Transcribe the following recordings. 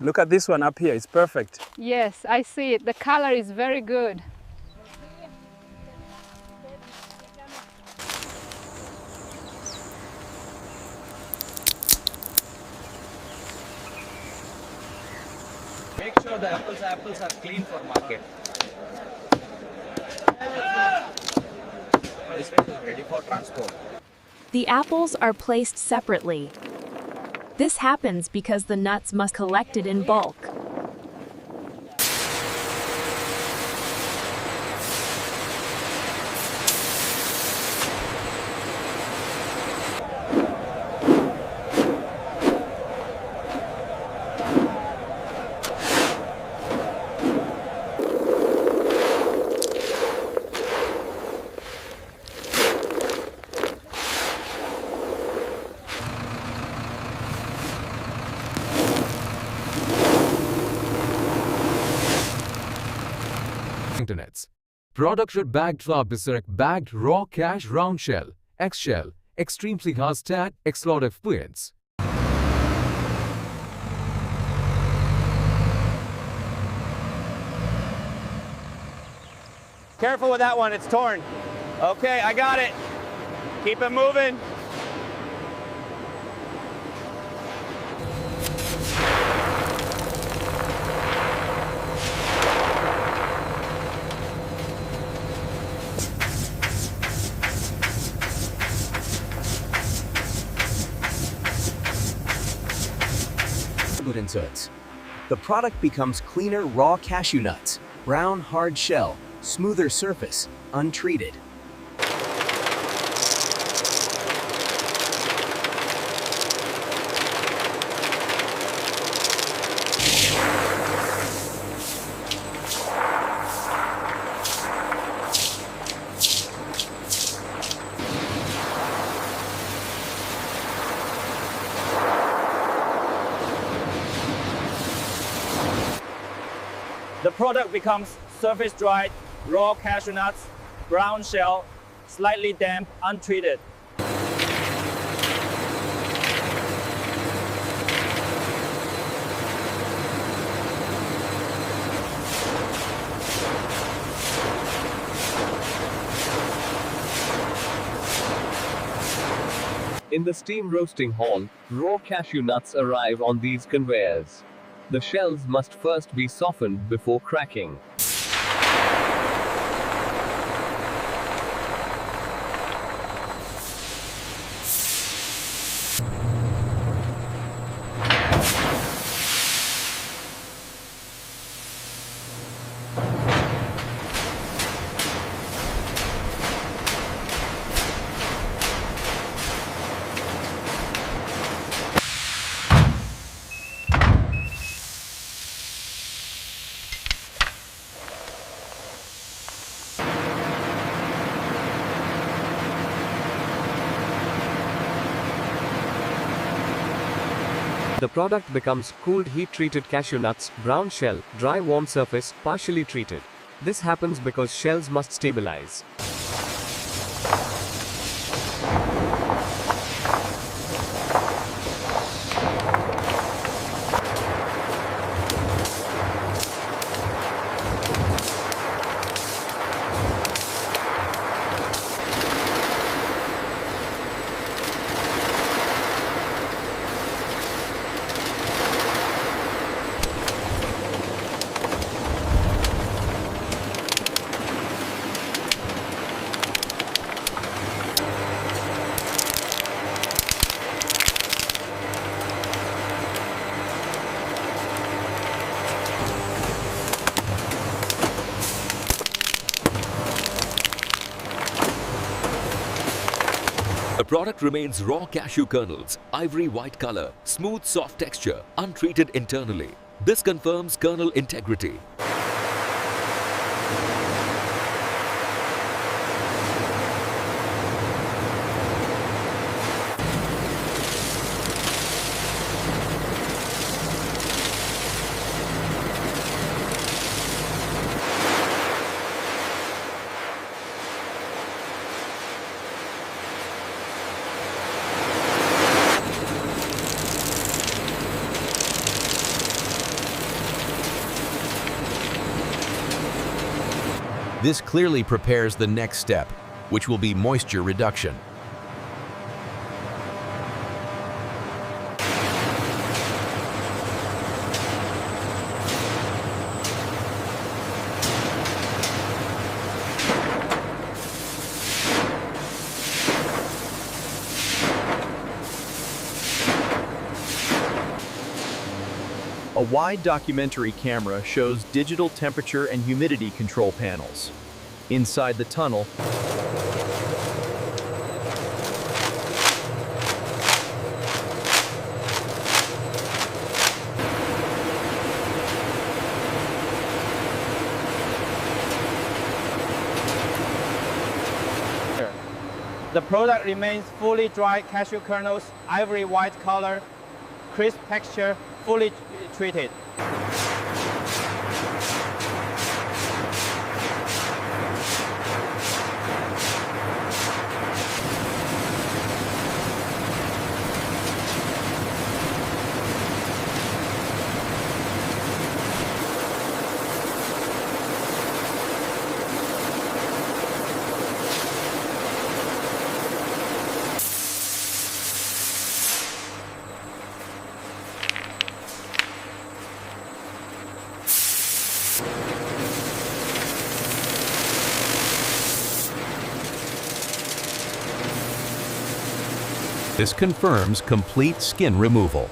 Look at this one up here, it's perfect. Yes, I see it. The color is very good. Make sure the apples are clean for market. This one is ready for transport. The apples are placed separately. This happens because the nuts must be collected in bulk. Internets. Product should bagged besök bagged raw cash round shell, X-shell, extremely hashtag explosive points. Careful with that one, it's torn. Okay, I got it. Keep it moving. Inserts. The product becomes cleaner raw cashew nuts, brown hard shell, smoother surface, untreated. The product becomes surface dried, raw cashew nuts, brown shell, slightly damp, untreated. In the steam roasting hall, raw cashew nuts arrive on these conveyors. The shells must first be softened before cracking. The product becomes cooled heat-treated cashew nuts, brown shell, dry warm surface, partially treated. This happens because shells must stabilize. The product remains raw cashew kernels, ivory white color, smooth soft texture, untreated internally. This confirms kernel integrity. This clearly prepares the next step, which will be moisture reduction. A wide documentary camera shows digital temperature and humidity control panels. Inside the tunnel, the product remains fully dried cashew kernels, ivory white color, crisp texture, fully treated. This confirms complete skin removal.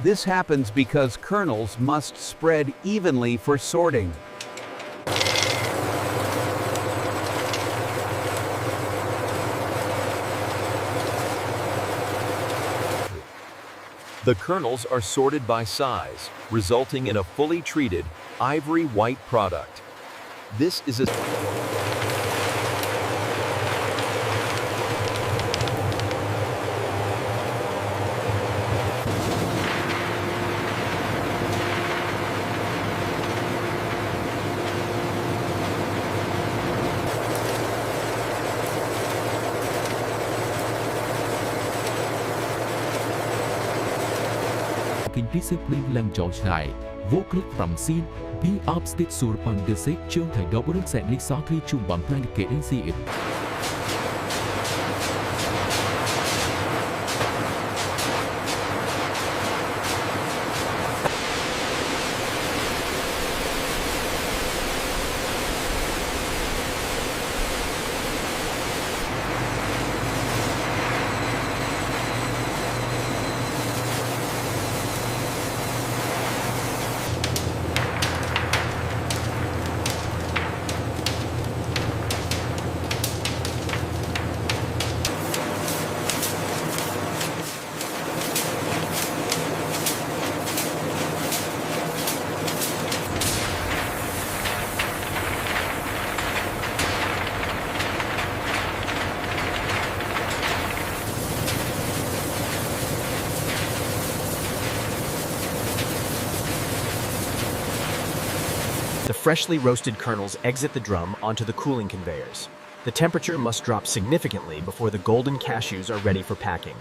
This happens because kernels must spread evenly for sorting. The kernels are sorted by size, resulting in a fully treated, ivory white product. This is a Discipline lần trò này vô cực phẩm xin bi obstit sur bằng de sek chương thầy đó bớt sẽ đi xóa khi chung bằng hai kể đến gì. The freshly roasted kernels exit the drum onto the cooling conveyors. The temperature must drop significantly before the golden cashews are ready for packing.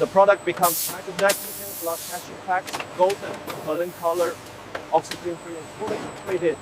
The product becomes nitrogen plus cashew packs, golden color, oxygen-free and fully treated.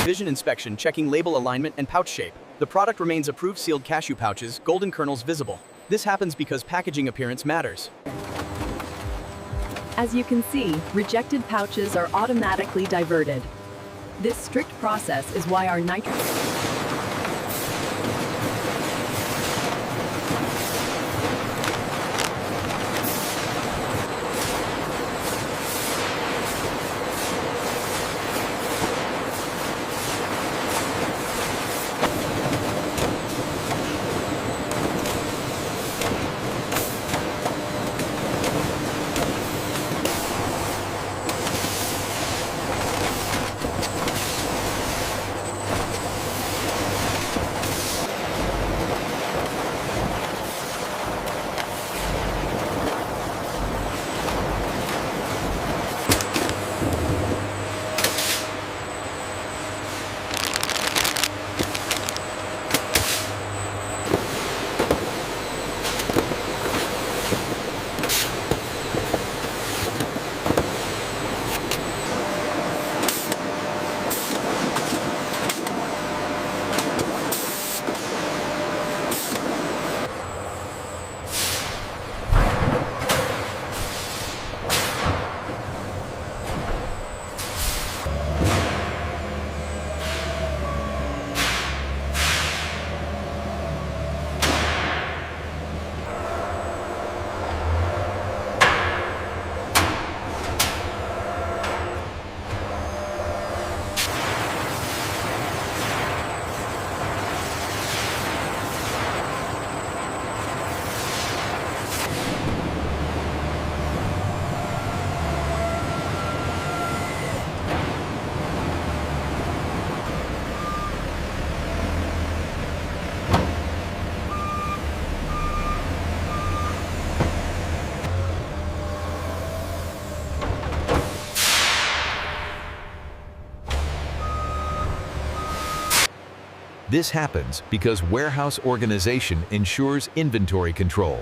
Vision inspection checking label alignment and pouch shape. The product remains approved sealed cashew pouches, golden kernels visible. This happens because packaging appearance matters. As you can see, rejected pouches are automatically diverted. This strict process is why our nitrogen This happens because warehouse organization ensures inventory control.